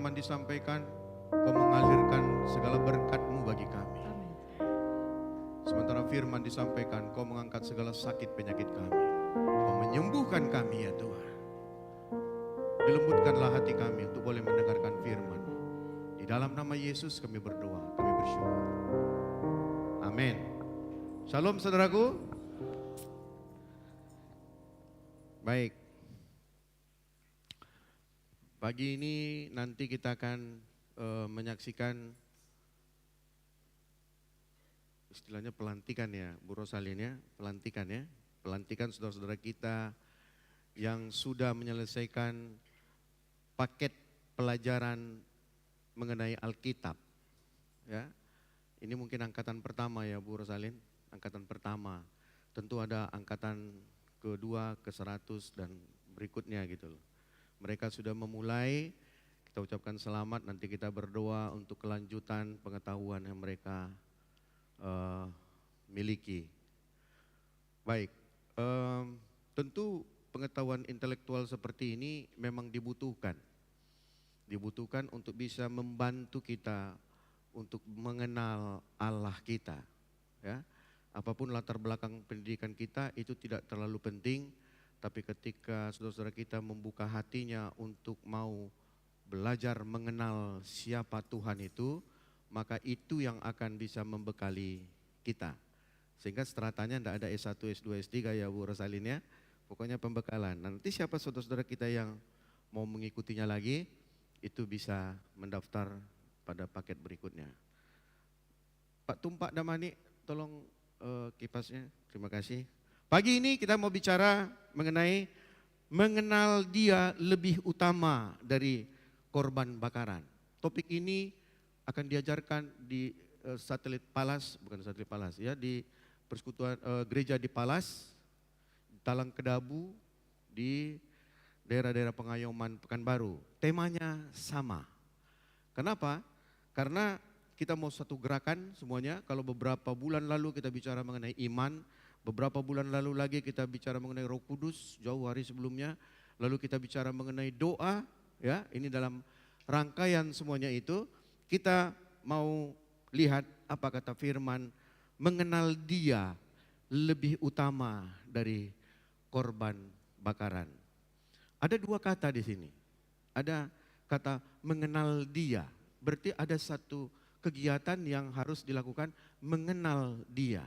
firman disampaikan, Kau mengalirkan segala berkat-Mu bagi kami. Sementara firman disampaikan, Kau mengangkat segala sakit penyakit kami. Kau menyembuhkan kami ya Tuhan. Dilembutkanlah hati kami untuk boleh mendengarkan firman. Di dalam nama Yesus kami berdoa, kami bersyukur. Amin. Shalom saudaraku. Baik. Pagi ini nanti kita akan menyaksikan istilahnya pelantikan ya, Bu Rosalin ya, pelantikan ya. Pelantikan saudara-saudara kita yang sudah menyelesaikan paket pelajaran mengenai Alkitab. Ya. Ini mungkin angkatan pertama ya Bu Rosalin, angkatan pertama. Tentu ada angkatan kedua, ke-100 dan berikutnya gitu loh. Mereka sudah memulai, kita ucapkan selamat, nanti kita berdoa untuk kelanjutan pengetahuan yang mereka miliki. Baik, tentu pengetahuan intelektual seperti ini memang dibutuhkan. Dibutuhkan untuk bisa membantu kita untuk mengenal Allah kita. Ya. Apapun latar belakang pendidikan kita itu tidak terlalu penting, tapi ketika saudara-saudara kita membuka hatinya untuk mau belajar mengenal siapa Tuhan itu, maka itu yang akan bisa membekali kita. Sehingga stratanya tidak ada S1, S2, S3 ya Bu Rosalin ya. Pokoknya pembekalan. Nanti siapa saudara-saudara kita yang mau mengikutinya lagi, itu bisa mendaftar pada paket berikutnya. Pak Tumpak Damani, tolong kipasnya, terima kasih. Pagi ini kita mau bicara mengenai mengenal Dia lebih utama dari korban bakaran. Topik ini akan diajarkan di satelit Palas, bukan satelit Palas ya, di persekutuan gereja di Palas, Talang Kedabu, di daerah-daerah Pengayoman Pekanbaru. Temanya sama. Kenapa? Karena kita mau satu gerakan semuanya. Kalau beberapa bulan lalu kita bicara mengenai iman, beberapa bulan lalu lagi kita bicara mengenai Roh Kudus, jauh hari sebelumnya. Lalu kita bicara mengenai doa, ya. Ini dalam rangkaian semuanya itu kita mau lihat apa kata firman, mengenal Dia lebih utama dari korban bakaran. Ada dua kata di sini. Ada kata mengenal Dia. Berarti ada satu kegiatan yang harus dilakukan, mengenal Dia.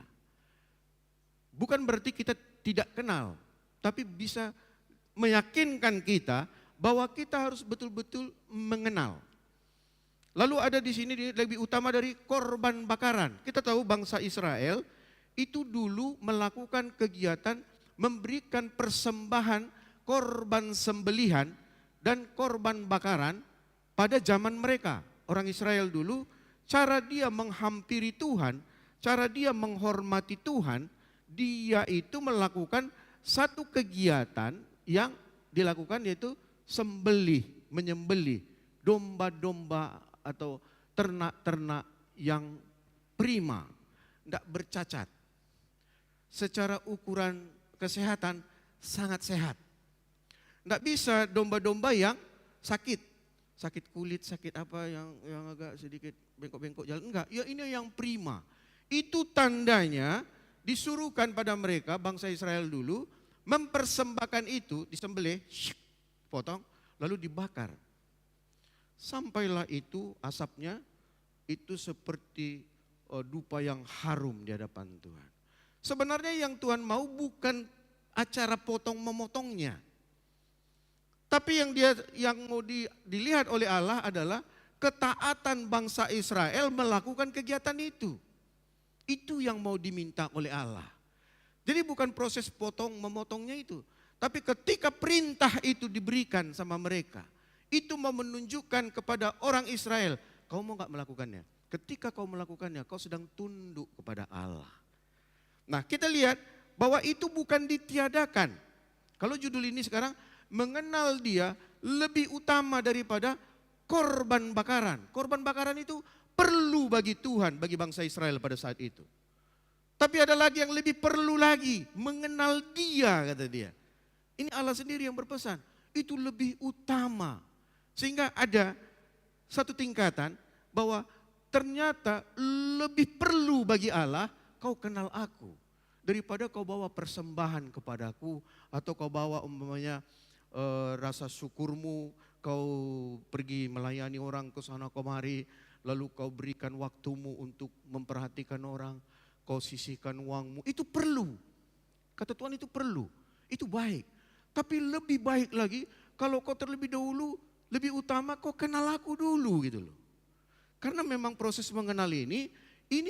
Bukan berarti kita tidak kenal, tapi bisa meyakinkan kita bahwa kita harus betul-betul mengenal. Lalu ada di sini lebih utama dari korban bakaran. Kita tahu bangsa Israel itu dulu melakukan kegiatan memberikan persembahan korban sembelihan dan korban bakaran pada zaman mereka. Orang Israel dulu, cara dia menghampiri Tuhan, cara dia menghormati Tuhan, dia itu melakukan satu kegiatan yang dilakukan yaitu menyembelih domba-domba atau ternak-ternak yang prima, tidak bercacat. Secara ukuran kesehatan sangat sehat. Tidak bisa domba-domba yang sakit kulit, sakit apa yang agak sedikit bengkok-bengkok jalan, enggak. Ya ini yang prima. Itu tandanya disuruhkan pada mereka bangsa Israel dulu mempersembahkan itu, disembelih, potong, lalu dibakar. Sampailah itu asapnya itu seperti dupa yang harum di hadapan Tuhan. Sebenarnya yang Tuhan mau bukan acara potong memotongnya. Tapi yang mau dilihat oleh Allah adalah ketaatan bangsa Israel melakukan kegiatan itu. Itu yang mau diminta oleh Allah. Jadi bukan proses potong memotongnya itu. Tapi ketika perintah itu diberikan sama mereka, itu mau menunjukkan kepada orang Israel, kau mau gak melakukannya? Ketika kau melakukannya, kau sedang tunduk kepada Allah. Nah kita lihat bahwa itu bukan ditiadakan. Kalau judul ini sekarang, mengenal Dia lebih utama daripada korban bakaran. Korban bakaran itu perlu bagi Tuhan, bagi bangsa Israel pada saat itu. Tapi ada lagi yang lebih perlu lagi, mengenal Dia kata dia. Ini Allah sendiri yang berpesan, itu lebih utama. Sehingga ada satu tingkatan bahwa ternyata lebih perlu bagi Allah kau kenal aku daripada kau bawa persembahan kepadaku atau kau bawa umpamanya rasa syukurmu, kau pergi melayani orang ke sana kemari, lalu kau berikan waktumu untuk memperhatikan orang, kau sisihkan uangmu, itu perlu. Kata Tuhan itu perlu, itu baik. Tapi lebih baik lagi kalau kau terlebih dahulu, lebih utama kau kenal aku dulu gitu loh. Karena memang proses mengenal ini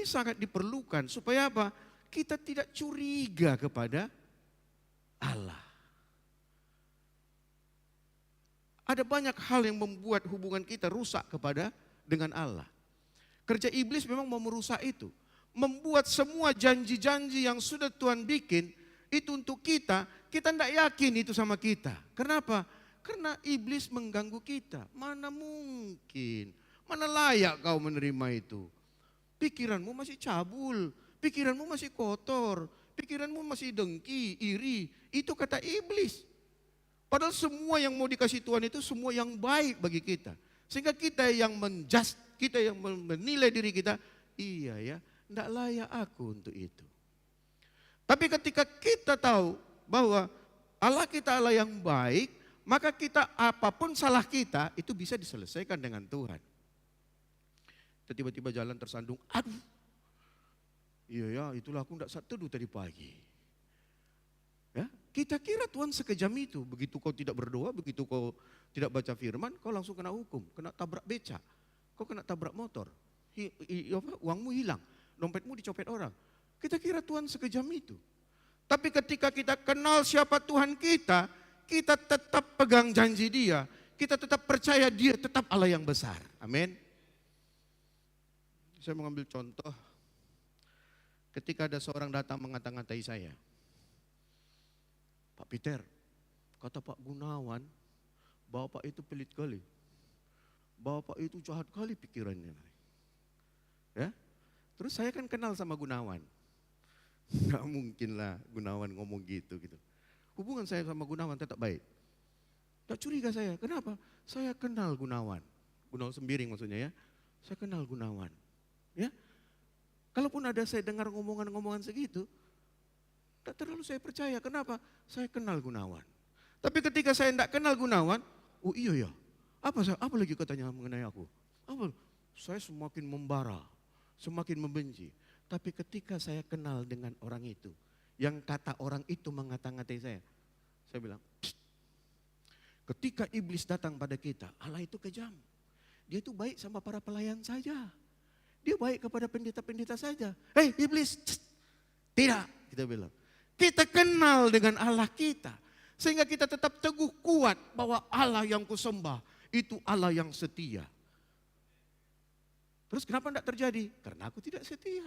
sangat diperlukan supaya apa? Kita tidak curiga kepada Allah. Ada banyak hal yang membuat hubungan kita rusak dengan Allah. Kerja iblis memang mau merusak itu. Membuat semua janji-janji yang sudah Tuhan bikin itu untuk kita tidak yakin itu sama kita. Kenapa? Karena iblis mengganggu kita. Mana mungkin? Mana layak kau menerima itu? Pikiranmu masih cabul, pikiranmu masih kotor, pikiranmu masih dengki, iri. Itu kata iblis. Padahal semua yang mau dikasih Tuhan itu semua yang baik bagi kita. Sehingga kita yang menjudge, kita yang menilai diri kita, iya ya, tidak layak aku untuk itu. Tapi ketika kita tahu bahwa Allah kita Allah yang baik, maka kita apapun salah kita itu bisa diselesaikan dengan Tuhan. Tiba-tiba jalan tersandung, aduh, iya ya itulah aku tidak teduh tadi pagi. Ya, kita kira Tuhan sekejam itu, begitu kau tidak berdoa, begitu kau tidak baca firman, kau langsung kena hukum, kena tabrak beca, kau kena tabrak motor, uangmu hilang, dompetmu dicopet orang. Kita kira Tuhan sekejam itu. Tapi ketika kita kenal siapa Tuhan kita tetap pegang janji Dia, kita tetap percaya Dia tetap Allah yang besar. Amin. Saya mengambil contoh ketika ada seorang datang mengata-ngatai saya. Pak Peter, kata Pak Gunawan, Bapak itu pelit kali. Bapak itu jahat kali pikirannya. Ya, terus saya kan kenal sama Gunawan. Nggak mungkin lah Gunawan ngomong gitu. Hubungan saya sama Gunawan tetap baik. Tak curiga saya, kenapa? Saya kenal Gunawan. Gunawan Sembiring maksudnya ya. Saya kenal Gunawan. Ya, kalaupun ada saya dengar ngomongan-ngomongan segitu, tak terlalu saya percaya. Kenapa? Saya kenal Gunawan. Tapi ketika saya tidak kenal Gunawan, oh iya ya, apa lagi katanya mengenai aku? Apa? Saya semakin membara, semakin membenci. Tapi ketika saya kenal dengan orang itu, yang kata orang itu mengata-ngatai saya bilang, psst, ketika iblis datang pada kita, Allah itu kejam. Dia itu baik sama para pelayan saja. Dia baik kepada pendeta-pendeta saja. Hei iblis, tidak, kita bilang. Kita kenal dengan Allah kita. Sehingga kita tetap teguh kuat bahwa Allah yang kusembah itu Allah yang setia. Terus kenapa tidak terjadi? Karena aku tidak setia.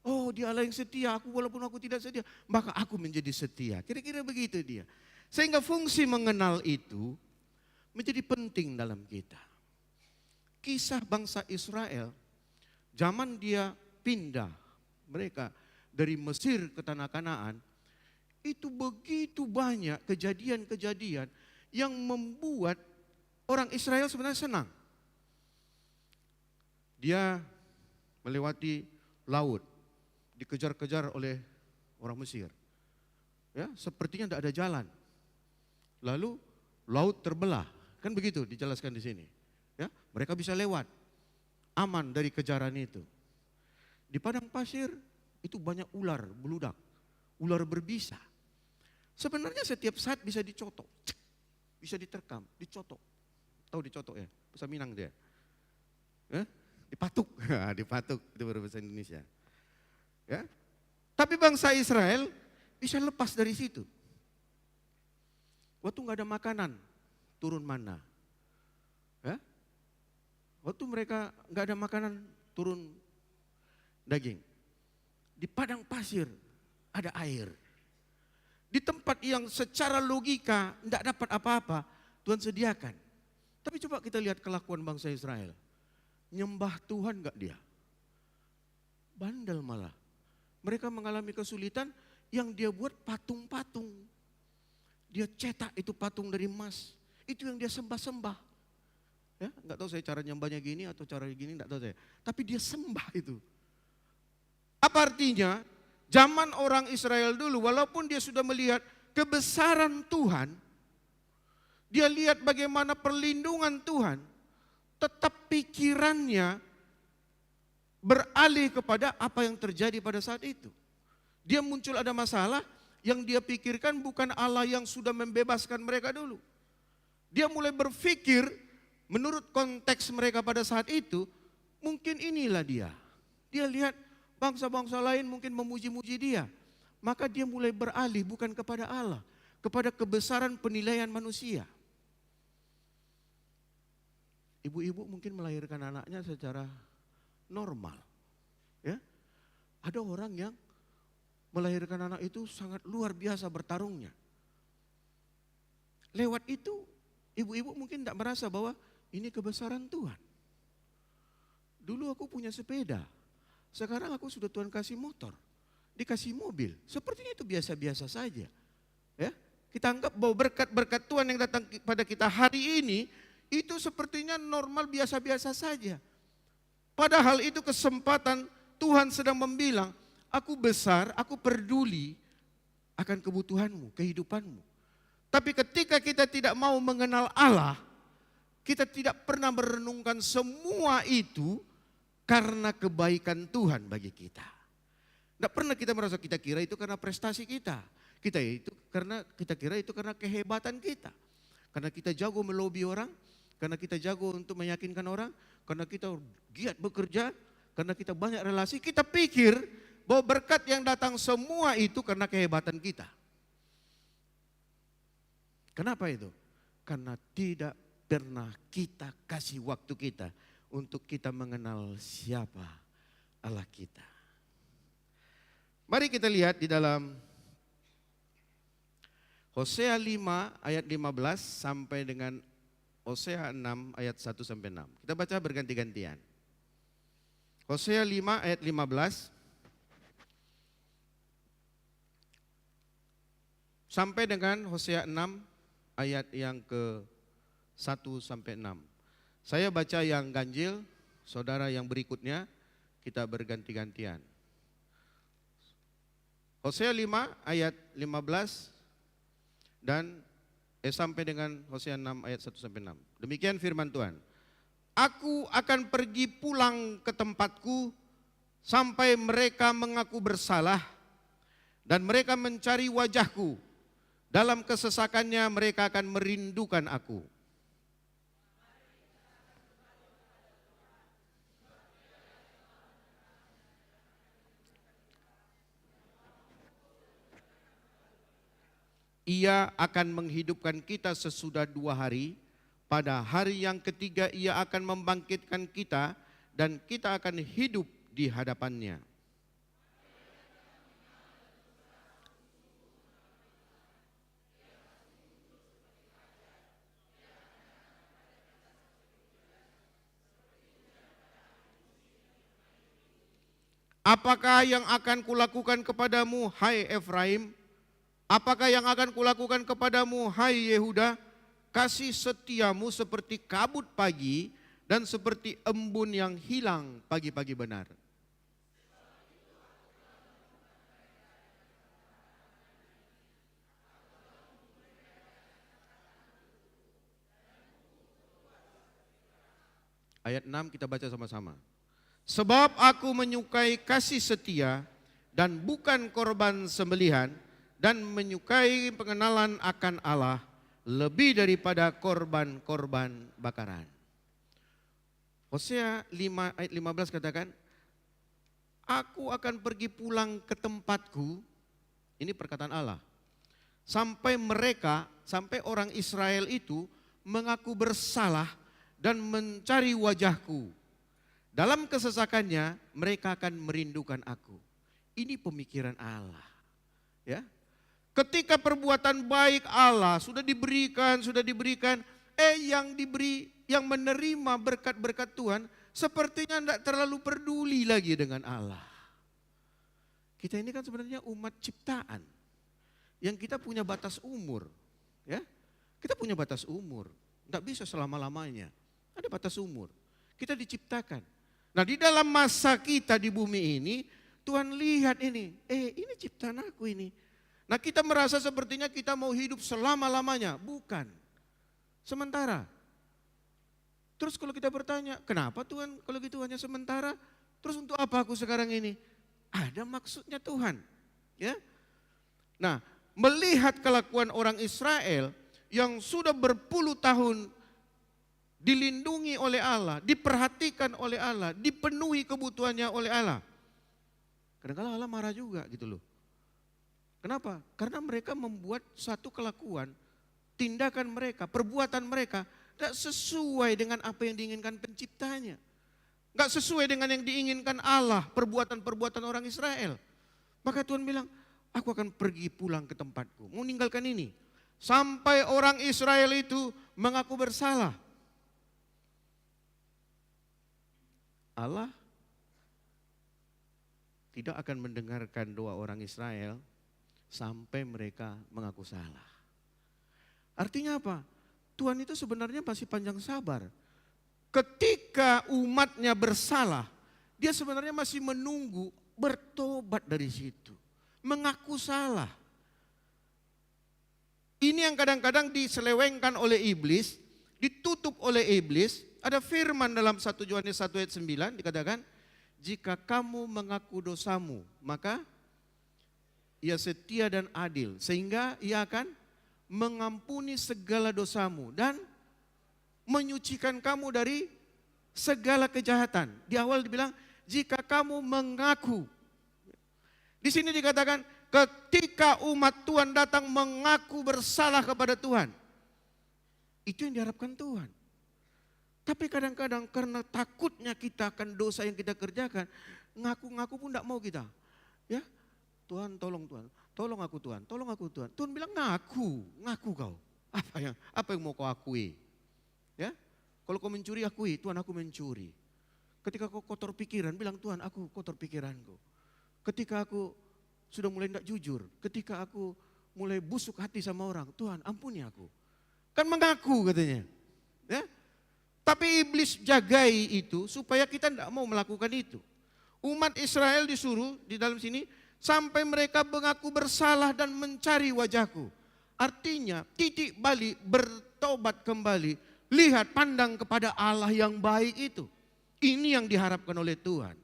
Oh dia Allah yang setia, walaupun aku tidak setia, maka aku menjadi setia. Kira-kira begitu dia. Sehingga fungsi mengenal itu menjadi penting dalam kita. Kisah bangsa Israel, zaman dia pindah mereka dari Mesir ke tanah Kanaan, itu begitu banyak kejadian-kejadian yang membuat orang Israel sebenarnya senang. Dia melewati laut, dikejar-kejar oleh orang Mesir. Ya, sepertinya tidak ada jalan. Lalu laut terbelah, kan begitu dijelaskan di sini. Ya, mereka bisa lewat, aman dari kejaran itu. Di padang pasir itu banyak ular beludak, ular berbisa. Sebenarnya setiap saat bisa dicotok, bisa diterkam, dicotok. Tahu dicotok ya? Bahasa Minang dia. Dipatuk, dipatuk itu bahasa Indonesia. Ya, tapi bangsa Israel bisa lepas dari situ. Waktu nggak ada makanan, turun mana? Ya? Waktu mereka nggak ada makanan, turun daging. Di padang pasir ada air. Di tempat yang secara logika tidak dapat apa-apa, Tuhan sediakan. Tapi coba kita lihat kelakuan bangsa Israel. Nyembah Tuhan enggak dia? Bandel malah. Mereka mengalami kesulitan yang dia buat patung-patung. Dia cetak itu patung dari emas. Itu yang dia sembah-sembah. Ya, nggak tahu saya cara nyembahnya gini atau cara gini, nggak tahu saya. Tapi dia sembah itu. Apa artinya? Zaman orang Israel dulu, walaupun dia sudah melihat kebesaran Tuhan, dia lihat bagaimana perlindungan Tuhan, tetap pikirannya beralih kepada apa yang terjadi pada saat itu. Dia muncul ada masalah, yang dia pikirkan bukan Allah yang sudah membebaskan mereka dulu. Dia mulai berpikir menurut konteks mereka pada saat itu, mungkin inilah dia. Dia lihat bangsa-bangsa lain mungkin memuji-muji dia. Maka dia mulai beralih bukan kepada Allah, kepada kebesaran penilaian manusia. Ibu-ibu mungkin melahirkan anaknya secara normal. Ya. Ada orang yang melahirkan anak itu sangat luar biasa bertarungnya. Lewat itu, ibu-ibu mungkin tidak merasa bahwa ini kebesaran Tuhan. Dulu aku punya sepeda, sekarang aku sudah Tuhan kasih motor, dikasih mobil. Sepertinya itu biasa-biasa saja. Ya, kita anggap bahwa berkat-berkat Tuhan yang datang pada kita hari ini, itu sepertinya normal biasa-biasa saja. Padahal itu kesempatan Tuhan sedang membilang, aku besar, aku peduli akan kebutuhanmu, kehidupanmu. Tapi ketika kita tidak mau mengenal Allah, kita tidak pernah merenungkan semua itu karena kebaikan Tuhan bagi kita. Tidak pernah kita merasa kita kira itu karena prestasi kita. Kita kira itu karena kehebatan kita. Karena kita jago melobi orang, karena kita jago untuk meyakinkan orang, karena kita giat bekerja, karena kita banyak relasi, kita pikir bahwa berkat yang datang semua itu karena kehebatan kita. Kenapa itu? Karena tidak pernah kita kasih waktu kita untuk kita mengenal siapa Allah kita. Mari kita lihat di dalam Hosea 5 ayat 15 sampai dengan Hosea 6 ayat 1 sampai 6. Kita baca berganti-gantian. Hosea 5 ayat 15 sampai dengan Hosea 6 ayat yang ke 1 sampai 6. Saya baca yang ganjil, saudara yang berikutnya kita berganti-gantian. Hosea 5 ayat 15 dan sampai dengan Hosea 6 ayat 1 sampai 6. Demikian firman Tuhan. Aku akan pergi pulang ke tempatku sampai mereka mengaku bersalah dan mereka mencari wajahku. Dalam kesesakannya mereka akan merindukan aku. Ia akan menghidupkan kita sesudah 2 hari. Pada hari yang ketiga ia akan membangkitkan kita dan kita akan hidup di hadapannya. Apakah yang akan kulakukan kepadamu, hai Efraim? Apakah yang akan kulakukan kepadamu, hai Yehuda? Kasih setiamu seperti kabut pagi dan seperti embun yang hilang pagi-pagi benar. Ayat 6 kita baca sama-sama. Sebab aku menyukai kasih setia dan bukan korban sembelihan, dan menyukai pengenalan akan Allah lebih daripada korban-korban bakaran. Hosea 5 ayat 15 katakan, aku akan pergi pulang ke tempatku, ini perkataan Allah, sampai orang Israel itu mengaku bersalah dan mencari wajahku. Dalam kesesakannya mereka akan merindukan aku. Ini pemikiran Allah. Ya. Ketika perbuatan baik Allah sudah diberikan, yang menerima berkat-berkat Tuhan sepertinya tidak terlalu peduli lagi dengan Allah. Kita ini kan sebenarnya umat ciptaan yang kita punya batas umur, ya. Kita punya batas umur, tidak bisa selama-lamanya. Ada batas umur. Kita diciptakan. Nah di dalam masa kita di bumi ini, Tuhan lihat ini, ini ciptaan aku ini. Nah kita merasa sepertinya kita mau hidup selama-lamanya. Bukan. Sementara. Terus kalau kita bertanya, kenapa Tuhan kalau gitu hanya sementara? Terus untuk apa aku sekarang ini? Ada maksudnya Tuhan. Ya. Nah melihat kelakuan orang Israel yang sudah berpuluh tahun dilindungi oleh Allah, diperhatikan oleh Allah, dipenuhi kebutuhannya oleh Allah. Kadang-kadang Allah marah juga gitu loh. Kenapa? Karena mereka membuat satu kelakuan, tindakan mereka, perbuatan mereka gak sesuai dengan apa yang diinginkan penciptanya. Gak sesuai dengan yang diinginkan Allah, perbuatan-perbuatan orang Israel. Maka Tuhan bilang, aku akan pergi pulang ke tempatku, mau meninggalkan ini. Sampai orang Israel itu mengaku bersalah. Allah tidak akan mendengarkan doa orang Israel sampai mereka mengaku salah. Artinya apa? Tuhan itu sebenarnya masih panjang sabar. Ketika umatnya bersalah, dia sebenarnya masih menunggu bertobat dari situ. Mengaku salah. Ini yang kadang-kadang diselewengkan oleh iblis, ditutup oleh iblis. Ada firman dalam 1 Yohanes 1 ayat 9 dikatakan, jika kamu mengaku dosamu, maka ia setia dan adil. Sehingga ia akan mengampuni segala dosamu dan menyucikan kamu dari segala kejahatan. Di awal dibilang, jika kamu mengaku. Di sini dikatakan, ketika umat Tuhan datang mengaku bersalah kepada Tuhan. Itu yang diharapkan Tuhan. Tapi kadang-kadang karena takutnya kita akan dosa yang kita kerjakan, ngaku-ngaku pun tidak mau kita. Ya, Tuhan, tolong aku Tuhan, tolong aku Tuhan. Tuhan bilang ngaku kau. Apa yang mau kau akui? Ya, kalau kau mencuri akui, Tuhan aku mencuri. Ketika kau kotor pikiran, bilang Tuhan aku kotor pikiranku. Ketika aku sudah mulai tidak jujur, ketika aku mulai busuk hati sama orang, Tuhan ampuni aku. Kan mengaku katanya. Ya. Tapi iblis jagai itu supaya kita tidak mau melakukan itu. Umat Israel disuruh di dalam sini sampai mereka mengaku bersalah dan mencari wajahku. Artinya titik balik, bertobat kembali, lihat pandang kepada Allah yang baik itu. Ini yang diharapkan oleh Tuhan.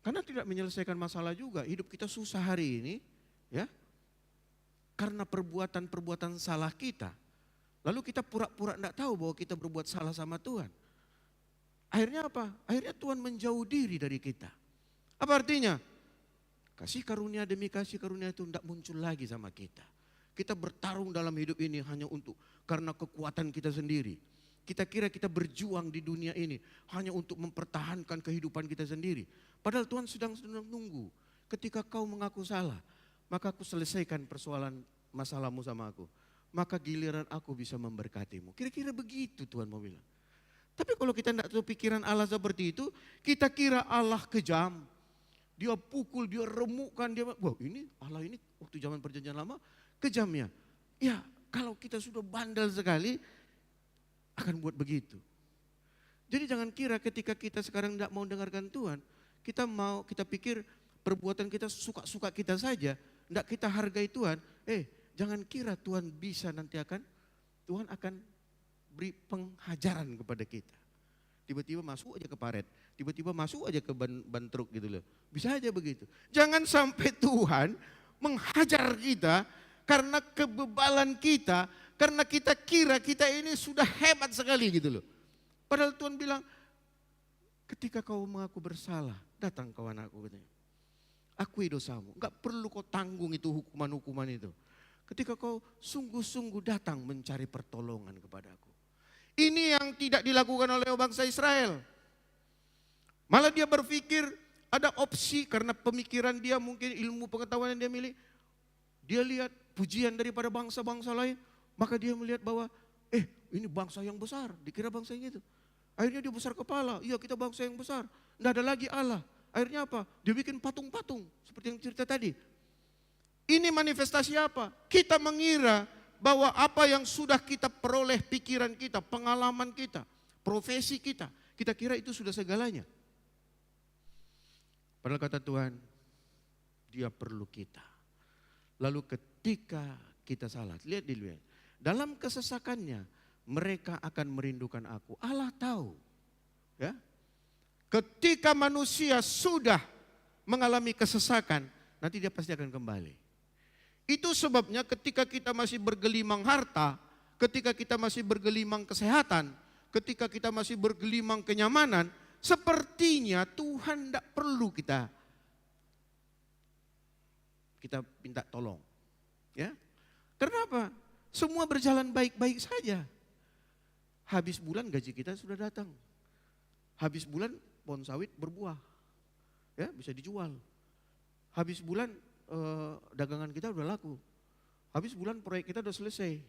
Karena tidak menyelesaikan masalah juga, hidup kita susah hari ini, ya. Karena perbuatan-perbuatan salah kita. Lalu kita pura-pura tidak tahu bahwa kita berbuat salah sama Tuhan. Akhirnya apa? Akhirnya Tuhan menjauh diri dari kita. Apa artinya? Kasih karunia demi kasih karunia itu tidak muncul lagi sama kita. Kita bertarung dalam hidup ini hanya karena kekuatan kita sendiri. Kita kira kita berjuang di dunia ini hanya untuk mempertahankan kehidupan kita sendiri. Padahal Tuhan sedang menunggu. Ketika kau mengaku salah, maka aku selesaikan persoalan masalahmu sama aku. Maka giliran aku bisa memberkatimu. Kira-kira begitu Tuhan mau bilang. Tapi kalau kita tidak tahu pikiran Allah seperti itu, kita kira Allah kejam. Dia pukul, dia remukkan, wah ini Allah ini waktu zaman perjanjian lama kejamnya. Ya kalau kita sudah bandel sekali akan buat begitu. Jadi jangan kira ketika kita sekarang tidak mau dengarkan Tuhan, kita pikir perbuatan kita suka-suka kita saja, tidak kita hargai Tuhan. Jangan kira Tuhan Tuhan akan beri penghajaran kepada kita. Tiba-tiba masuk aja ke paret, tiba-tiba masuk aja ke ban truk gitu loh. Bisa aja begitu. Jangan sampai Tuhan menghajar kita karena kebebalan kita, karena kita kira kita ini sudah hebat sekali gitu loh. Padahal Tuhan bilang, ketika kau mengaku bersalah, datang kawan aku katanya. Akui dosamu, enggak perlu kau tanggung itu hukuman-hukuman itu. Ketika kau sungguh-sungguh datang mencari pertolongan kepadaku. Ini yang tidak dilakukan oleh bangsa Israel. Malah dia berpikir ada opsi karena pemikiran dia mungkin ilmu pengetahuan yang dia miliki. Dia lihat pujian daripada bangsa-bangsa lain. Maka dia melihat bahwa ini bangsa yang besar. Dikira bangsa yang itu. Akhirnya dia besar kepala. Iya kita bangsa yang besar. Tidak ada lagi Allah. Akhirnya apa? Dia bikin patung-patung. Seperti yang cerita tadi. Ini manifestasi apa? Kita mengira bahwa apa yang sudah kita peroleh, pikiran kita, pengalaman kita, profesi kita, kita kira itu sudah segalanya. Padahal kata Tuhan, Dia perlu kita. Lalu ketika kita salah, lihat dulu ya, dalam kesesakannya mereka akan merindukan aku. Allah tahu, ya. Ketika manusia sudah mengalami kesesakan, nanti dia pasti akan kembali. Itu sebabnya ketika kita masih bergelimang harta, ketika kita masih bergelimang kesehatan, ketika kita masih bergelimang kenyamanan, sepertinya Tuhan tidak perlu kita minta tolong. Ya, kenapa? Semua berjalan baik-baik saja. Habis bulan gaji kita sudah datang. Habis bulan pohon sawit berbuah. Ya, bisa dijual. Habis bulan dagangan kita udah laku. Habis bulan proyek kita udah selesai.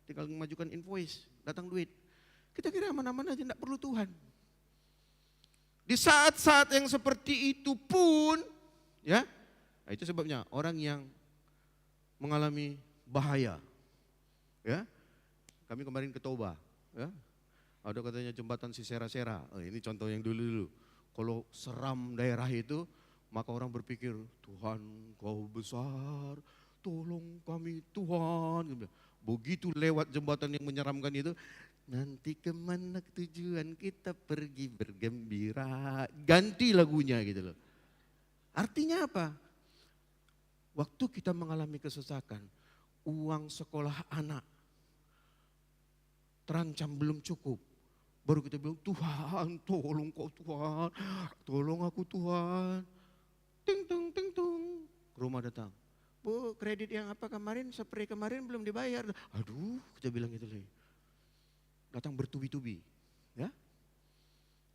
Tinggal mengajukan invoice, datang duit. Kita kira aman-aman aja, tidak perlu Tuhan. Di saat-saat yang seperti itu pun, ya, nah itu sebabnya orang yang mengalami bahaya, ya, kami kemarin ke Toba, ya, ada katanya jembatan Sisera-Sera. Ini contoh yang dulu-dulu. Kalau seram daerah itu, maka orang berpikir, Tuhan kau besar, tolong kami Tuhan. Begitu lewat jembatan yang menyeramkan itu, nanti kemana tujuan kita pergi bergembira. Ganti lagunya gitu loh. Artinya apa? Waktu kita mengalami kesesakan, uang sekolah anak terancam belum cukup. Baru kita bilang, Tuhan tolong kau Tuhan, tolong aku Tuhan. Ting tung ting tung, rumah datang. Bu, kredit yang apa kemarin, spray kemarin belum dibayar. Aduh, kita bilang gitu lagi. Datang bertubi-tubi, ya.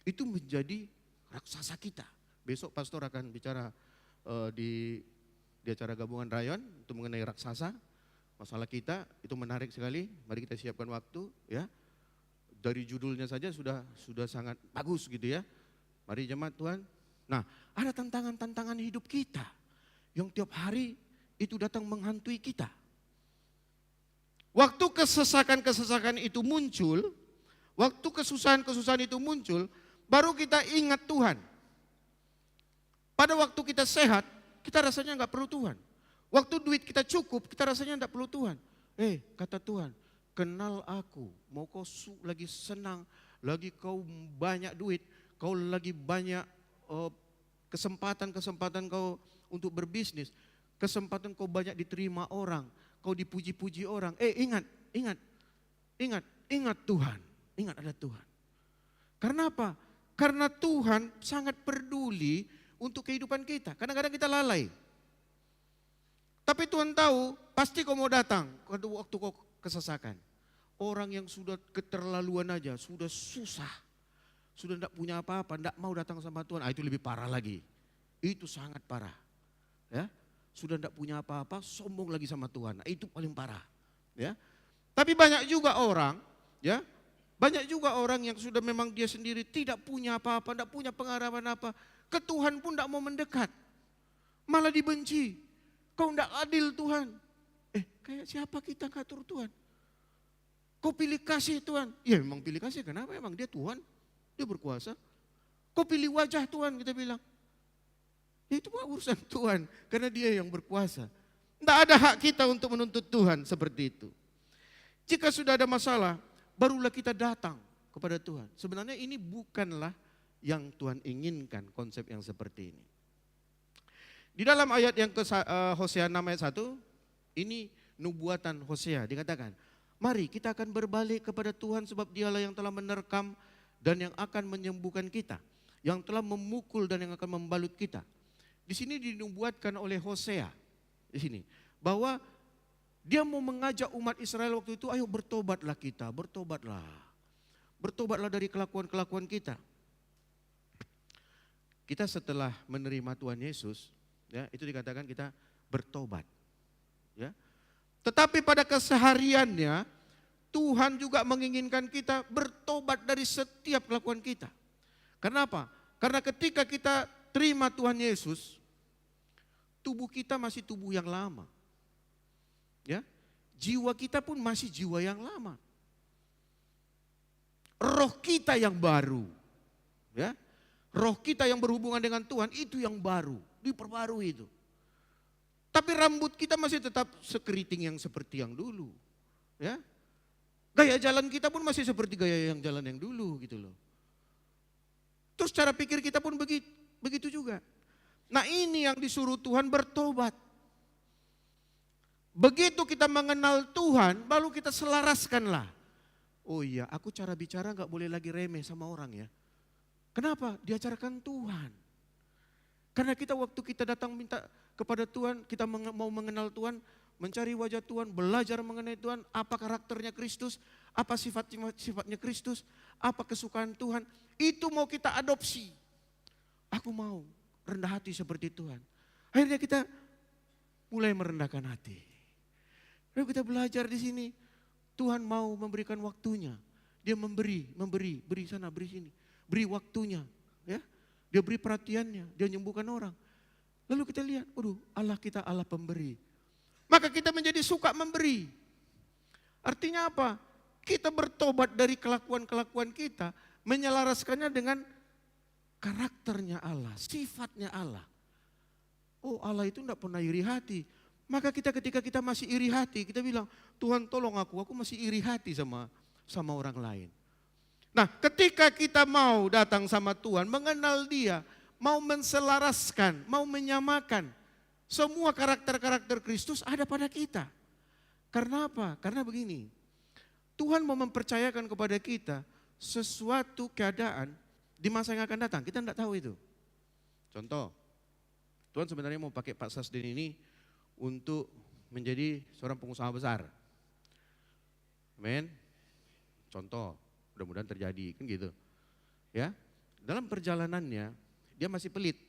Itu menjadi raksasa kita. Besok pastor akan bicara di acara gabungan rayon untuk mengenai raksasa. Masalah kita itu menarik sekali. Mari kita siapkan waktu, ya. Dari judulnya saja sudah sangat bagus gitu ya. Mari jemaat Tuhan. Nah, ada tantangan-tantangan hidup kita yang tiap hari itu datang menghantui kita. Waktu kesesakan-kesesakan itu muncul, waktu kesusahan-kesusahan itu muncul, baru kita ingat Tuhan. Pada waktu kita sehat, kita rasanya enggak perlu Tuhan. Waktu duit kita cukup, kita rasanya enggak perlu Tuhan. Kata Tuhan, kenal aku, mau kau lagi senang, lagi kau banyak duit, kau lagi banyak kesempatan kau untuk berbisnis, kesempatan kau banyak diterima orang, kau dipuji-puji orang. Ingat Tuhan, ingat ada Tuhan. Karena apa? Karena Tuhan sangat peduli untuk kehidupan kita. Kadang-kadang kita lalai. Tapi Tuhan tahu, pasti kau mau datang waktu kau kesesakan. Orang yang sudah keterlaluan aja, sudah susah, sudah tidak punya apa-apa, tidak mau datang sama Tuhan, itu lebih parah lagi. Itu sangat parah. Ya, sudah tidak punya apa-apa, sombong lagi sama Tuhan, itu paling parah. Ya, tapi banyak juga orang, ya, banyak juga orang yang sudah memang dia sendiri tidak punya apa-apa, tidak punya pengalaman apa, ke Tuhan pun tidak mau mendekat, malah dibenci. Kau tidak adil Tuhan. Kayak siapa kita ngatur Tuhan? Kau pilih kasih Tuhan. Ya memang pilih kasih, kenapa? Emang dia Tuhan, dia berkuasa. Kau pilih wajah Tuhan, kita bilang. Ya itu urusan Tuhan, karena dia yang berkuasa. Tidak ada hak kita untuk menuntut Tuhan seperti itu. Jika sudah ada masalah, barulah kita datang kepada Tuhan. Sebenarnya ini bukanlah yang Tuhan inginkan, konsep yang seperti ini. Di dalam ayat yang Hosea 6 ayat 1, ini nubuatan Hosea dikatakan, mari kita akan berbalik kepada Tuhan sebab dialah yang telah menerkam dan yang akan menyembuhkan kita, yang telah memukul dan yang akan membalut kita. Di sini dinubuatkan oleh Hosea di sini bahwa dia mau mengajak umat Israel waktu itu, ayo bertobatlah kita, bertobatlah. Bertobatlah dari kelakuan-kelakuan kita. Kita setelah menerima Tuhan Yesus, ya, itu dikatakan kita bertobat. Ya. Tetapi pada kesehariannya Tuhan juga menginginkan kita bertobat dari setiap kelakuan kita. Kenapa? Karena ketika kita terima Tuhan Yesus, tubuh kita masih tubuh yang lama. Ya. jiwa kita pun masih jiwa yang lama. Roh kita yang baru, ya. Roh kita yang berhubungan dengan Tuhan itu yang baru, diperbarui itu. Tapi rambut kita masih tetap sekeriting yang seperti yang dulu, ya. Gaya jalan kita pun masih seperti gaya yang jalan yang dulu gitu loh. Terus cara pikir kita pun begitu juga. Nah ini yang disuruh Tuhan bertobat. Begitu kita mengenal Tuhan, baru kita selaraskanlah. Oh iya, aku cara bicara gak boleh lagi remeh sama orang ya. Kenapa? Diajarkan Tuhan. Karena kita waktu kita datang minta kepada Tuhan, kita mau mengenal Tuhan, mencari wajah Tuhan, belajar mengenai Tuhan, apa karakternya Kristus, apa sifatnya Kristus, apa kesukaan Tuhan, itu mau kita adopsi. Aku mau rendah hati seperti Tuhan. Akhirnya kita mulai merendahkan hati. Lalu kita belajar di sini, Tuhan mau memberikan waktunya. Dia beri sana, beri sini. Beri waktunya, ya. Dia beri perhatiannya, dia menyembuhkan orang. Lalu kita lihat, waduh, Allah kita Allah pemberi. Maka kita menjadi suka memberi. Artinya apa? Kita bertobat dari kelakuan-kelakuan kita, menyelaraskannya dengan karakternya Allah, sifatnya Allah. Oh Allah itu tidak pernah iri hati. Maka ketika kita masih iri hati, kita bilang, Tuhan tolong aku masih iri hati sama orang lain. Nah ketika kita mau datang sama Tuhan, mengenal Dia, mau menselaraskan, mau menyamakan, semua karakter-karakter Kristus ada pada kita. Karena apa? Karena begini, Tuhan mau mempercayakan kepada kita sesuatu keadaan di masa yang akan datang. Kita tidak tahu itu. Contoh, Tuhan sebenarnya mau pakai Pak Sasden ini untuk menjadi seorang pengusaha besar. Amin. Contoh, mudah-mudahan terjadi, kan gitu. Ya, dalam perjalanannya dia masih pelit.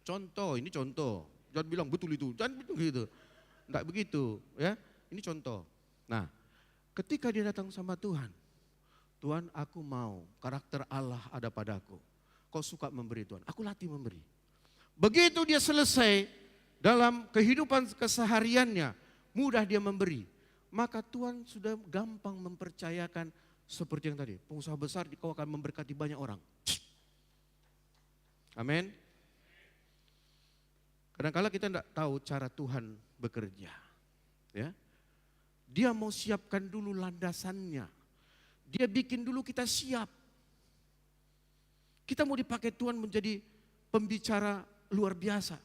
Contoh, ini contoh. Jangan bilang betul itu, jangan betul gitu. Enggak begitu, ya. Ini contoh. Nah, ketika dia datang sama Tuhan, Tuhan aku mau karakter Allah ada padaku. Kau suka memberi Tuhan, aku latih memberi. Begitu dia selesai dalam kehidupan kesehariannya, mudah dia memberi. Maka Tuhan sudah gampang mempercayakan seperti yang tadi. Pengusaha besar kau akan memberkati banyak orang. Amin. Kadang-kadang kita tidak tahu cara Tuhan bekerja. Ya. Dia mau siapkan dulu landasannya. Dia bikin dulu kita siap. Kita mau dipakai Tuhan menjadi pembicara luar biasa.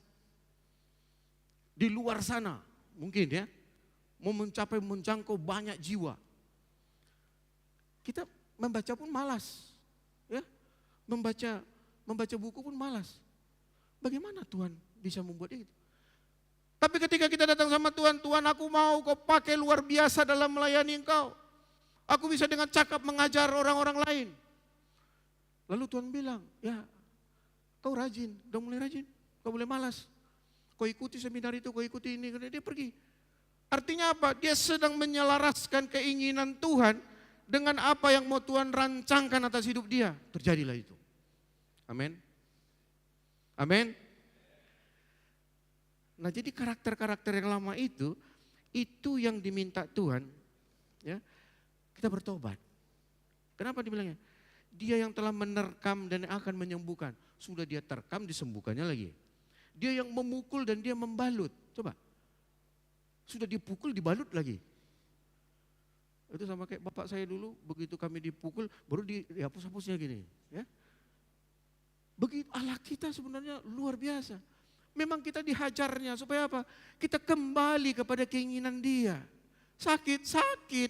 Di luar sana mungkin ya. Mau menjangkau banyak jiwa. Kita membaca pun malas. Ya. Membaca buku pun malas. Bagaimana Tuhan bisa membuat itu? Tapi ketika kita datang sama Tuhan, Tuhan aku mau kau pakai luar biasa dalam melayani engkau. Aku bisa dengan cakap mengajar orang-orang lain. Lalu Tuhan bilang, ya kau rajin, udah mulai rajin, kau boleh malas. Kau ikuti seminar itu, kau ikuti ini, dia pergi. Artinya apa? Dia sedang menyelaraskan keinginan Tuhan dengan apa yang mau Tuhan rancangkan atas hidup dia. Terjadilah itu. Amin. Amin. Nah jadi karakter-karakter yang lama itu yang diminta Tuhan, ya kita bertobat. Kenapa dibilangnya? Dia yang telah menerkam dan akan menyembuhkan. Sudah dia terkam, disembuhkannya lagi. Dia yang memukul dan dia membalut. Coba. Sudah dipukul, dibalut lagi. Itu sama kayak bapak saya dulu, begitu kami dipukul, baru dihapus-hapusnya gini. Ya. Begitu Allah kita sebenarnya luar biasa. Memang kita dihajarnya supaya apa? Kita kembali kepada keinginan Dia. Sakit.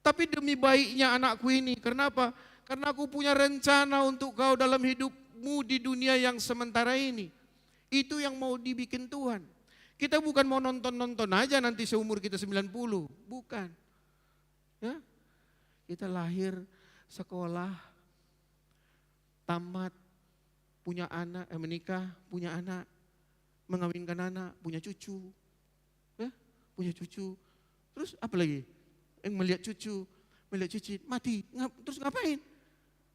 Tapi demi baiknya anakku ini. Kenapa? Karena aku punya rencana untuk kau dalam hidupmu di dunia yang sementara ini. Itu yang mau dibikin Tuhan. Kita bukan mau nonton-nonton aja nanti seumur kita 90. Bukan. Ya. Kita lahir, sekolah, tamat, punya anak, menikah, punya anak, mengawinkan anak, punya cucu. Ya, punya cucu. Terus apa lagi? Yang melihat cucu, melihat cicit, mati. Terus ngapain?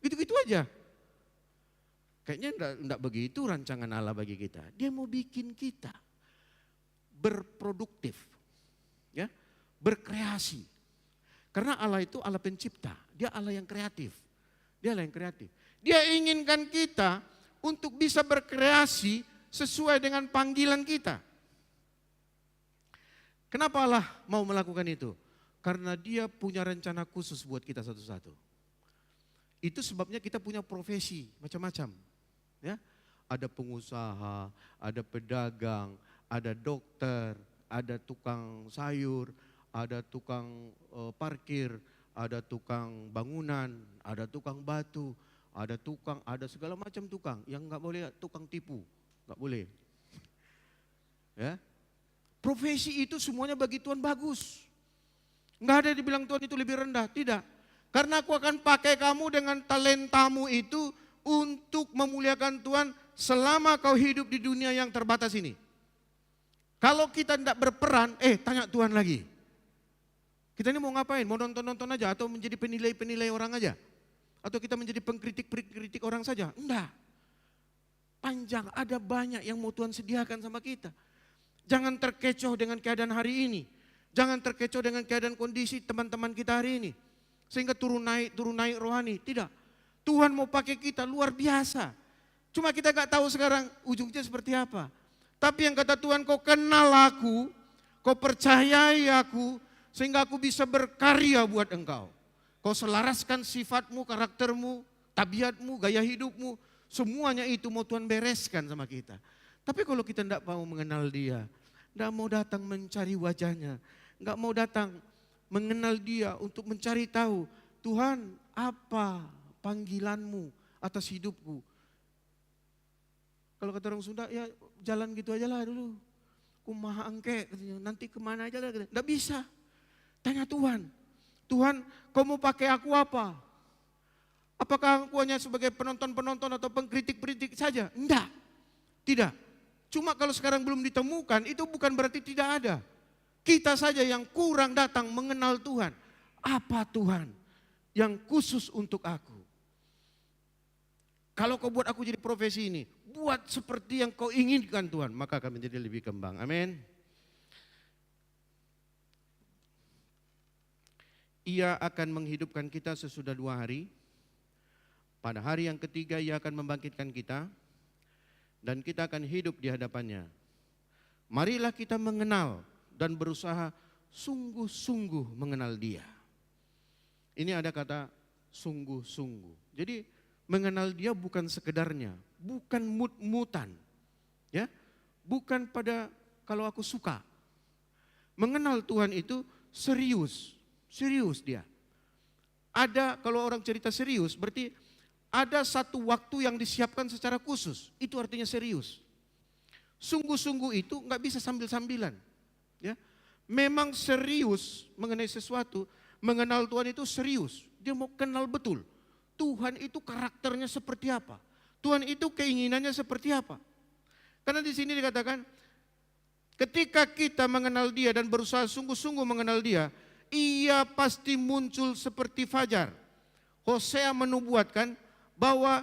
Gitu-gitu aja. Kayaknya enggak begitu rancangan Allah bagi kita. Dia mau bikin kita berproduktif. Ya. berkreasi. Karena Allah itu Allah pencipta, dia Allah yang kreatif. Dia Allah yang kreatif. Dia inginkan kita untuk bisa berkreasi sesuai dengan panggilan kita. Kenapa Allah mau melakukan itu? Karena dia punya rencana khusus buat kita satu-satu. Itu sebabnya kita punya profesi macam-macam. Ya, ada pengusaha, ada pedagang, ada dokter, ada tukang sayur, ada tukang parkir, ada tukang bangunan, ada tukang batu, ada segala macam tukang. Yang nggak boleh tukang tipu, nggak boleh. Ya, profesi itu semuanya bagi Tuhan bagus. Nggak ada dibilang Tuhan itu lebih rendah, tidak. Karena aku akan pakai kamu dengan talentamu itu untuk memuliakan Tuhan selama kau hidup di dunia yang terbatas ini. Kalau kita tidak berperan, tanya Tuhan lagi. Kita ini mau ngapain? Mau nonton-nonton aja atau menjadi penilai-penilai orang aja? Atau kita menjadi pengkritik-pengkritik orang saja? Enggak. Panjang, ada banyak yang mau Tuhan sediakan sama kita. Jangan terkecoh dengan keadaan hari ini. Jangan terkecoh dengan keadaan kondisi teman-teman kita hari ini. Sehingga turun naik rohani. Tidak. Tuhan mau pakai kita luar biasa. Cuma kita gak tahu sekarang ujungnya seperti apa. Tapi yang kata Tuhan, kau kenal aku, kau percayai aku, sehingga aku bisa berkarya buat engkau. Kau selaraskan sifatmu, karaktermu, tabiatmu, gaya hidupmu. Semuanya itu mau Tuhan bereskan sama kita. Tapi kalau kita tidak mau mengenal dia, tidak mau datang mencari wajahnya, nggak mau datang mengenal dia untuk mencari tahu, Tuhan apa panggilanmu atas hidupku. Kalau kata orang Sunda, ya jalan gitu aja lah dulu. Kumaha engke, nanti kemana aja lah. Nggak bisa. Tanya Tuhan, Tuhan kau mau pakai aku apa? Apakah aku hanya sebagai penonton-penonton atau pengkritik-kritik saja? Enggak, tidak. Cuma kalau sekarang belum ditemukan, itu bukan berarti tidak ada. Kita saja yang kurang datang mengenal Tuhan. Apa Tuhan yang khusus untuk aku? Kalau kau buat aku jadi profesi ini, buat seperti yang kau inginkan Tuhan, maka akan menjadi lebih kembang. Amin. Ia akan menghidupkan kita sesudah 2 hari. Pada hari yang ketiga ia akan membangkitkan kita. Dan kita akan hidup di hadapannya. Marilah kita mengenal dan berusaha sungguh-sungguh mengenal dia. Ini ada kata sungguh-sungguh. Jadi mengenal dia bukan sekedarnya, bukan mut-mutan. Ya, bukan pada kalau aku suka. Mengenal Tuhan itu serius, serius dia. Ada kalau orang cerita serius berarti ada satu waktu yang disiapkan secara khusus. Itu artinya serius. Sungguh-sungguh itu nggak bisa sambil-sambilan. Ya, memang serius mengenai sesuatu. Mengenal Tuhan itu serius. Dia mau kenal betul. Tuhan itu karakternya seperti apa? Tuhan itu keinginannya seperti apa? Karena di sini dikatakan, ketika kita mengenal Dia dan berusaha sungguh-sungguh mengenal Dia, Ia pasti muncul seperti fajar. Hosea menubuatkan bahwa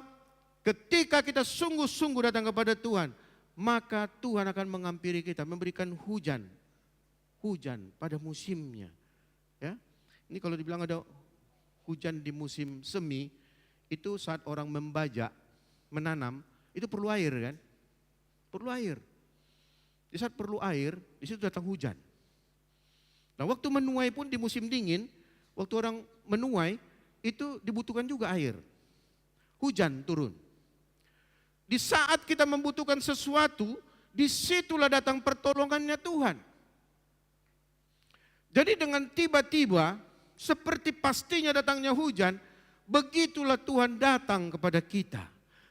ketika kita sungguh-sungguh datang kepada Tuhan, maka Tuhan akan menghampiri kita, memberikan hujan pada musimnya. Ya, ini kalau dibilang ada hujan di musim semi, itu saat orang membajak, menanam, itu perlu air kan? Perlu air. Di saat perlu air, di situ datang hujan. Nah, waktu menuai pun di musim dingin, waktu orang menuai, itu dibutuhkan juga air. Hujan turun. Di saat kita membutuhkan sesuatu, disitulah datang pertolongannya Tuhan. Jadi dengan tiba-tiba, seperti pastinya datangnya hujan, begitulah Tuhan datang kepada kita.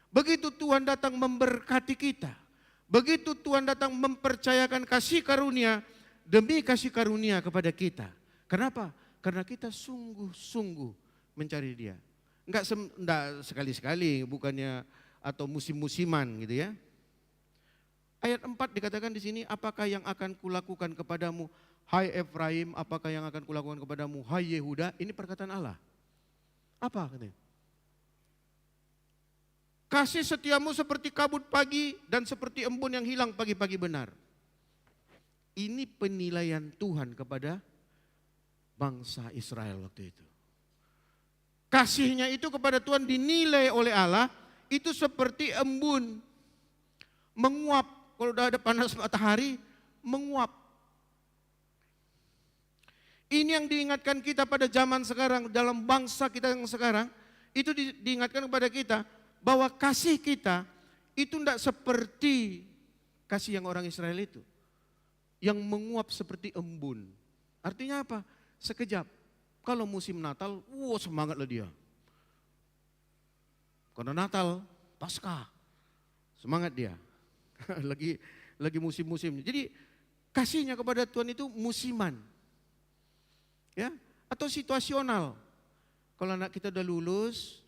Begitu Tuhan datang memberkati kita. Begitu Tuhan datang mempercayakan kasih karunia demi kasih karunia kepada kita. Kenapa? Karena kita sungguh-sungguh mencari Dia. Enggak sekali-sekali, bukannya atau musim-musiman gitu ya. Ayat 4 dikatakan di sini, apakah yang akan kulakukan kepadamu, hai Efraim, apakah yang akan kulakukan kepadamu, hai Yehuda? Ini perkataan Allah. Apa katanya? Kasih setiamu seperti kabut pagi dan seperti embun yang hilang pagi-pagi benar. Ini penilaian Tuhan kepada bangsa Israel waktu itu. Kasihnya itu kepada Tuhan dinilai oleh Allah itu seperti embun. Menguap, kalau udah ada panas matahari, menguap. Ini yang diingatkan kita pada zaman sekarang, dalam bangsa kita yang sekarang, itu diingatkan kepada kita bahwa kasih kita itu tidak seperti kasih yang orang Israel itu. Yang menguap seperti embun. Artinya apa? Sekejap. Kalau musim Natal, semangatlah dia. Karena Natal, Paskah, semangat dia. lagi musim-musimnya. Jadi kasihnya kepada Tuhan itu musiman. Ya, atau situasional. Kalau anak kita udah lulus,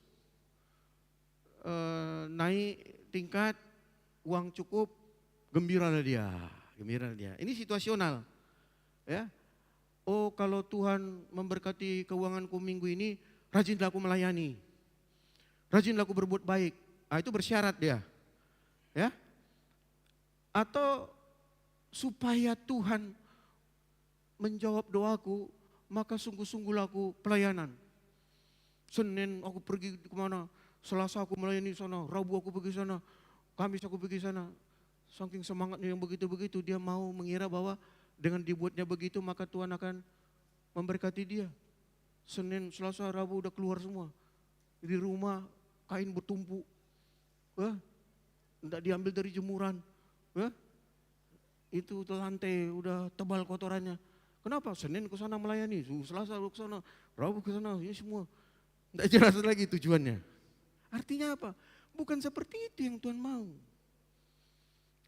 naik tingkat, uang cukup, gembiralah dia. Ini situasional. Ya. Oh, kalau Tuhan memberkati keuanganku minggu ini, rajinlah aku melayani. Rajinlah aku berbuat baik. Itu bersyarat dia. Ya. Atau supaya Tuhan menjawab doaku, maka sungguh-sungguh aku pelayanan. Senin aku pergi kemana, Selasa aku melayani sana, Rabu aku pergi sana, Kamis aku pergi sana. Saking semangatnya yang begitu-begitu, dia mau mengira bahwa dengan dibuatnya begitu maka Tuhan akan memberkati dia. Senin, Selasa, Rabu udah keluar semua. Di rumah kain bertumpuk. Tidak diambil dari jemuran. Itu lantai udah tebal kotorannya. Kenapa? Senin ke sana melayani, Selasa ke sana, Rabu ke sana, ini semua. Tidak jelas lagi tujuannya. Artinya apa? Bukan seperti itu yang Tuhan mau.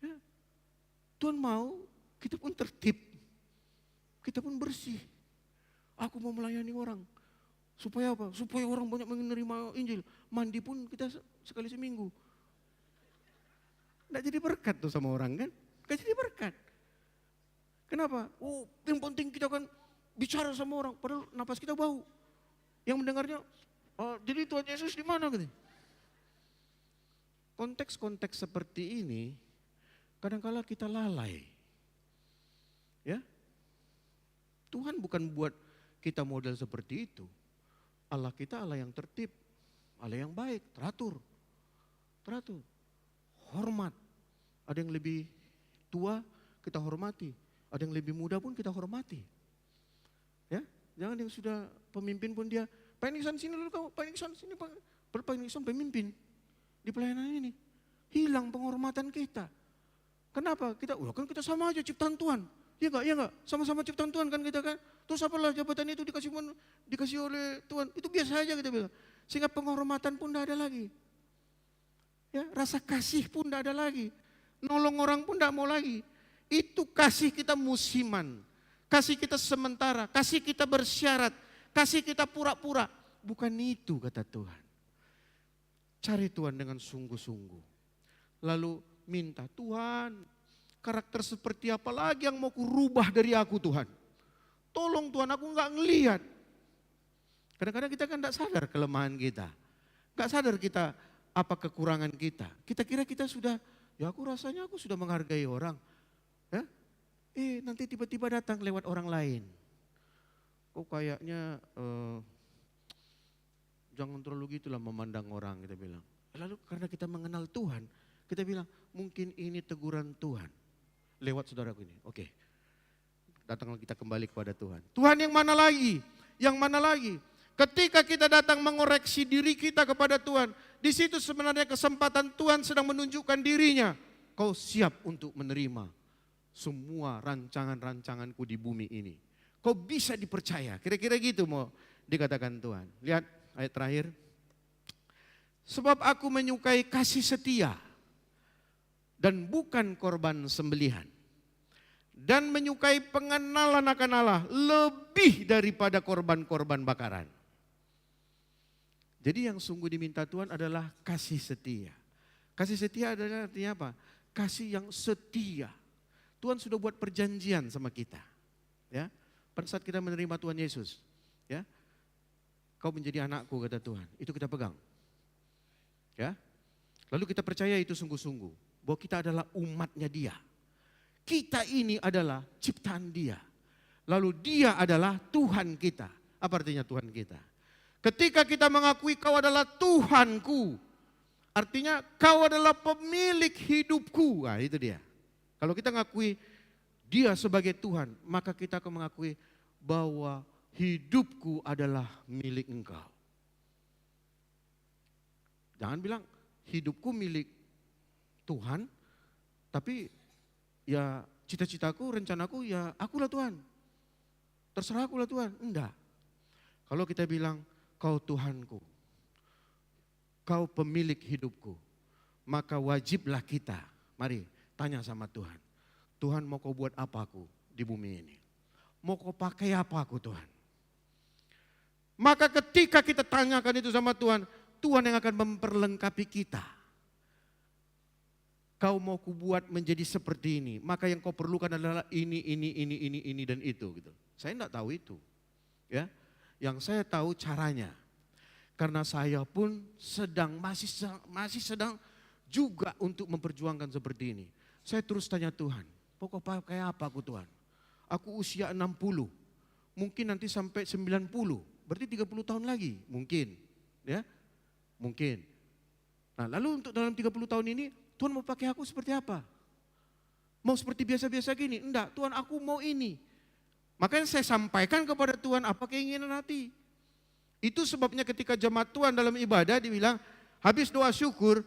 Ya. Tuhan mau kita pun tertib, kita pun bersih. Aku mau melayani orang. Supaya apa? Supaya orang banyak menerima Injil. Mandi pun kita sekali seminggu. Tidak jadi berkat tuh sama orang kan? Tidak jadi berkat. Kenapa? Yang penting kita kan bicara sama orang, padahal napas kita bau. Yang mendengarnya, jadi Tuhan Yesus di mana gitu? Konteks-konteks seperti ini, kadang-kala kita lalai. Ya, Tuhan bukan buat kita model seperti itu. Allah kita Allah yang tertib, Allah yang baik, teratur, hormat. Ada yang lebih tua kita hormati, ada yang lebih muda pun kita hormati. Ya, jangan yang sudah pemimpin pun dia, Pak Nixon sini dulu kamu, Pak Nixon sini, Pak Nixon pemimpin di pelayanan ini, hilang penghormatan kita. Kenapa? Kan kita sama aja ciptaan Tuhan. Iya enggak? Sama-sama ciptaan Tuhan kan kita kan. Terus apalah jabatan itu dikasih oleh Tuhan. Itu biasa aja kita bilang. Sehingga penghormatan pun tidak ada lagi. Ya, rasa kasih pun tidak ada lagi. Nolong orang pun tidak mau lagi. Itu kasih kita musiman. Kasih kita sementara. Kasih kita bersyarat. Kasih kita pura-pura. Bukan itu kata Tuhan. Cari Tuhan dengan sungguh-sungguh. Lalu minta Tuhan. Karakter seperti apa lagi yang mau kurubah dari aku Tuhan. Tolong Tuhan, aku enggak ngelihat. Kadang-kadang kita kan enggak sadar kelemahan kita. Enggak sadar kita apa kekurangan kita. Kita kira kita sudah, ya aku rasanya aku sudah menghargai orang. Ya? Nanti tiba-tiba datang lewat orang lain. Kayaknya jangan terlalu gitulah memandang orang, kita bilang. Lalu karena kita mengenal Tuhan, kita bilang mungkin ini teguran Tuhan. Lewat saudaraku ini, oke. Datanglah kita kembali kepada Tuhan. Tuhan yang mana lagi? Yang mana lagi? Ketika kita datang mengoreksi diri kita kepada Tuhan, di situ sebenarnya kesempatan Tuhan sedang menunjukkan dirinya. Kau siap untuk menerima semua rancangan-rancanganku di bumi ini. Kau bisa dipercaya. Kira-kira gitu mau dikatakan Tuhan. Lihat ayat terakhir. Sebab aku menyukai kasih setia dan bukan korban sembelihan. Dan menyukai pengenalan akan Allah lebih daripada korban-korban bakaran. Jadi yang sungguh diminta Tuhan adalah kasih setia. Kasih setia adalah artinya apa? Kasih yang setia. Tuhan sudah buat perjanjian sama kita. Ya, pada saat kita menerima Tuhan Yesus, ya, kau menjadi anakku kata Tuhan. Itu kita pegang. Ya, lalu kita percaya itu sungguh-sungguh bahwa kita adalah umatnya Dia. Kita ini adalah ciptaan Dia. lalu dia adalah Tuhan kita. Apa artinya Tuhan kita? Ketika kita mengakui kau adalah Tuhanku, artinya kau adalah pemilik hidupku. Nah, itu dia. Kalau kita mengakui dia sebagai Tuhan, maka kita akan mengakui bahwa hidupku adalah milik engkau. Jangan bilang hidupku milik Tuhan, tapi ya cita-citaku, rencanaku ya akulah Tuhan. Terserah akulah Tuhan. Enggak. Kalau kita bilang kau Tuhanku, kau pemilik hidupku, maka wajiblah kita, mari tanya sama Tuhan. Tuhan mau kau buat apa aku di bumi ini? Mau kau pakai apa aku Tuhan? Maka ketika kita tanyakan itu sama Tuhan, Tuhan yang akan memperlengkapi kita. Kau mau kubuat menjadi seperti ini, maka yang kau perlukan adalah ini dan itu. Gitu. Saya enggak tahu itu. Ya, yang saya tahu caranya. Karena saya pun masih sedang juga untuk memperjuangkan seperti ini. Saya terus tanya Tuhan, pokok pakai apa aku Tuhan? Aku usia 60, mungkin nanti sampai 90, berarti 30 tahun lagi, mungkin. Ya, mungkin. Nah lalu untuk dalam 30 tahun ini, Tuhan mau pakai aku seperti apa? Mau seperti biasa-biasa gini? Enggak, Tuhan aku mau ini. Makanya saya sampaikan kepada Tuhan apa keinginan hati. Itu sebabnya ketika jemaat Tuhan dalam ibadah dibilang, habis doa syukur,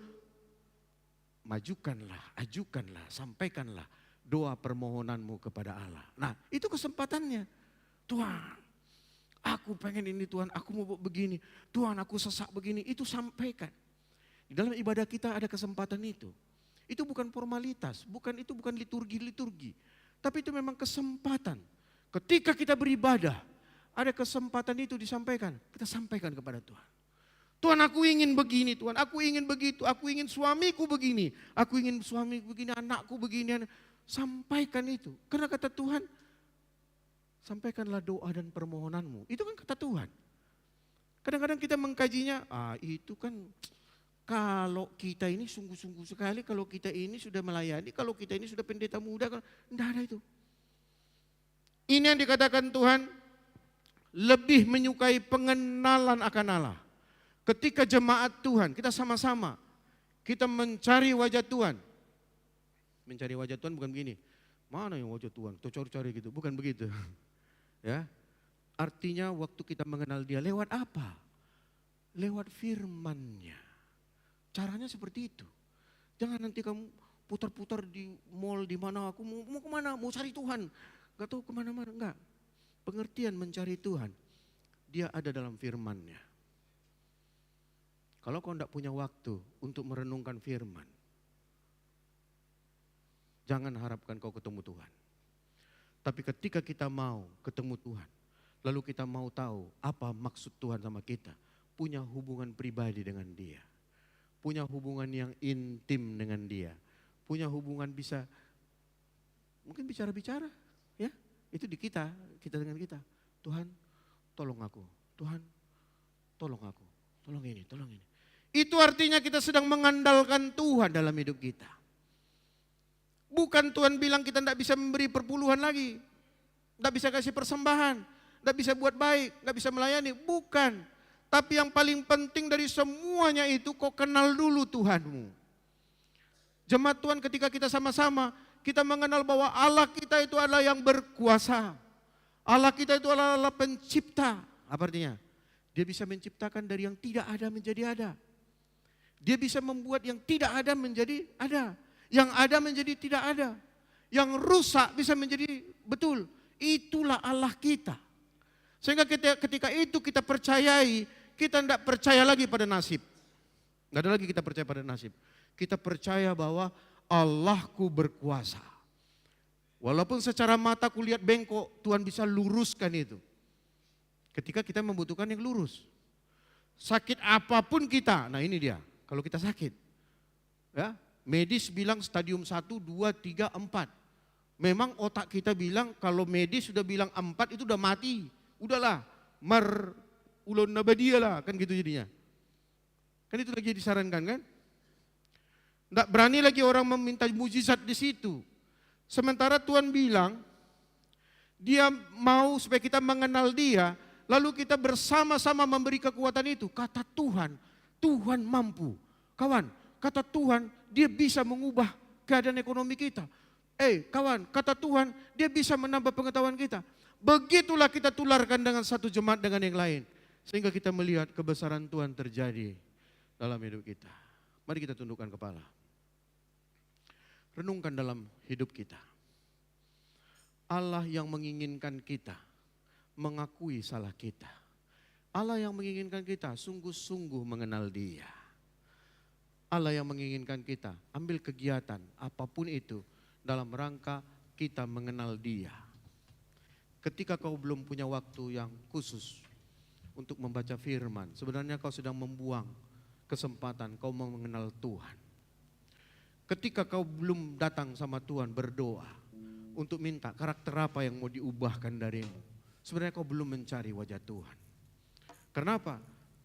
ajukanlah, sampaikanlah doa permohonanmu kepada Allah. Nah itu kesempatannya. Tuhan, aku pengen ini Tuhan, aku mau begini. Tuhan aku sesak begini, itu sampaikan. Di dalam ibadah kita ada kesempatan itu. Itu bukan formalitas, itu bukan liturgi. Tapi itu memang kesempatan. Ketika kita beribadah, ada kesempatan itu disampaikan. Kita sampaikan kepada Tuhan. Tuhan aku ingin begini, Tuhan aku ingin begitu, aku ingin suamiku begini, aku ingin suamiku begini, anakku begini. Sampaikan itu. Karena kata Tuhan, sampaikanlah doa dan permohonanmu. Itu kan kata Tuhan. Kadang-kadang kita mengkajinya, itu kan kalau kita ini sungguh-sungguh sekali, kalau kita ini sudah melayani, kalau kita ini sudah pendeta muda, tidak ada itu. Ini yang dikatakan Tuhan, lebih menyukai pengenalan akan Allah. Ketika jemaat Tuhan, kita sama-sama, kita mencari wajah Tuhan. Mencari wajah Tuhan bukan begini, mana yang wajah Tuhan, tuh cari-cari gitu, bukan begitu. Ya, artinya waktu kita mengenal dia lewat apa? Lewat firman-Nya. Caranya seperti itu. Jangan nanti kamu putar-putar di mall di mana aku mau kemana, mau cari Tuhan. Gak tahu kemana-mana, enggak. Pengertian mencari Tuhan, dia ada dalam firman-Nya. Kalau kau enggak punya waktu untuk merenungkan firman, jangan harapkan kau ketemu Tuhan. Tapi ketika kita mau ketemu Tuhan, lalu kita mau tahu apa maksud Tuhan sama kita, punya hubungan pribadi dengan dia. Punya hubungan yang intim dengan dia. Punya hubungan bisa, mungkin bicara-bicara. Ya, itu di kita dengan kita. Tuhan, tolong aku. Tuhan, tolong aku. Tolong ini. Itu artinya kita sedang mengandalkan Tuhan dalam hidup kita. Bukan Tuhan bilang kita tidak bisa memberi perpuluhan lagi. Tidak bisa kasih persembahan. Tidak bisa buat baik. Tidak bisa melayani. Bukan. Tapi yang paling penting dari semuanya itu kau kenal dulu Tuhanmu. Jemaat Tuhan ketika kita sama-sama, kita mengenal bahwa Allah kita itu adalah yang berkuasa. Allah kita itu adalah Allah pencipta. Apa artinya? Dia bisa menciptakan dari yang tidak ada menjadi ada. Dia bisa membuat yang tidak ada menjadi ada. Yang ada menjadi tidak ada. Yang rusak bisa menjadi betul. Itulah Allah kita. Sehingga ketika itu kita percayai, kita tidak percaya lagi pada nasib. Tidak ada lagi kita percaya pada nasib. Kita percaya bahwa Allahku berkuasa. Walaupun secara mata kulihat bengkok, Tuhan bisa luruskan itu. Ketika kita membutuhkan yang lurus. Sakit apapun kita, nah ini dia, kalau kita sakit. Ya, medis bilang stadium 1, 2, 3, 4. Memang otak kita bilang kalau medis sudah bilang 4 itu udah mati. Udahlah, ulun nabadia lah, kan gitu jadinya. Kan itu lagi disarankan kan? Tidak berani lagi orang meminta mujizat di situ. Sementara Tuhan bilang, Dia mau supaya kita mengenal Dia, lalu kita bersama-sama memberi kekuatan itu. Kata Tuhan, Tuhan mampu. Kawan, kata Tuhan, Dia bisa mengubah keadaan ekonomi kita. Kawan, kata Tuhan, Dia bisa menambah pengetahuan kita. Begitulah kita tularkan dengan satu jemaat dengan yang lain. Sehingga kita melihat kebesaran Tuhan terjadi dalam hidup kita. Mari kita tundukkan kepala. Renungkan dalam hidup kita. Allah yang menginginkan kita mengakui salah kita. Allah yang menginginkan kita sungguh-sungguh mengenal Dia. Allah yang menginginkan kita ambil kegiatan apapun itu dalam rangka kita mengenal Dia. Ketika kau belum punya waktu yang khusus untuk membaca firman, sebenarnya kau sedang membuang kesempatan kau mengenal Tuhan. Ketika kau belum datang sama Tuhan berdoa untuk minta karakter apa yang mau diubahkan darimu, sebenarnya kau belum mencari wajah Tuhan. Kenapa?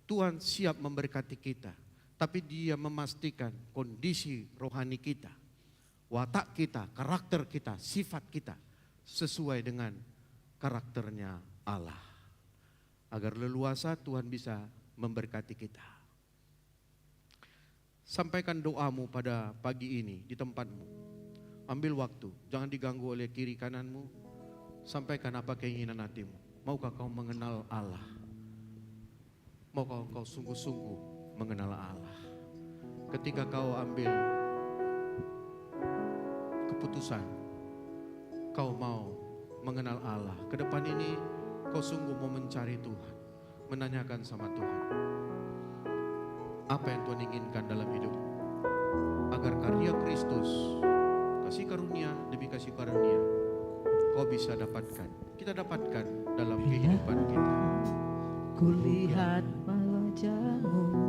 Tuhan siap memberkati kita, tapi Dia memastikan kondisi rohani kita, watak kita, karakter kita, sifat kita sesuai dengan karakternya Allah. Agar leluasa Tuhan bisa memberkati kita. Sampaikan doamu pada pagi ini di tempatmu. Ambil waktu, jangan diganggu oleh kiri kananmu. Sampaikan apa keinginan hatimu. Maukah kau mengenal Allah? Maukah kau sungguh-sungguh mengenal Allah? Ketika kau ambil keputusan, kau mau mengenal Allah. Ke depan ini kau sungguh mau mencari Tuhan, menanyakan sama Tuhan, apa yang Tuhan inginkan dalam hidup, agar karya Kristus, kasih karunia demi kasih karunia, kau bisa dapatkan, kita dapatkan dalam kehidupan kita. Kulihat wajah-Mu,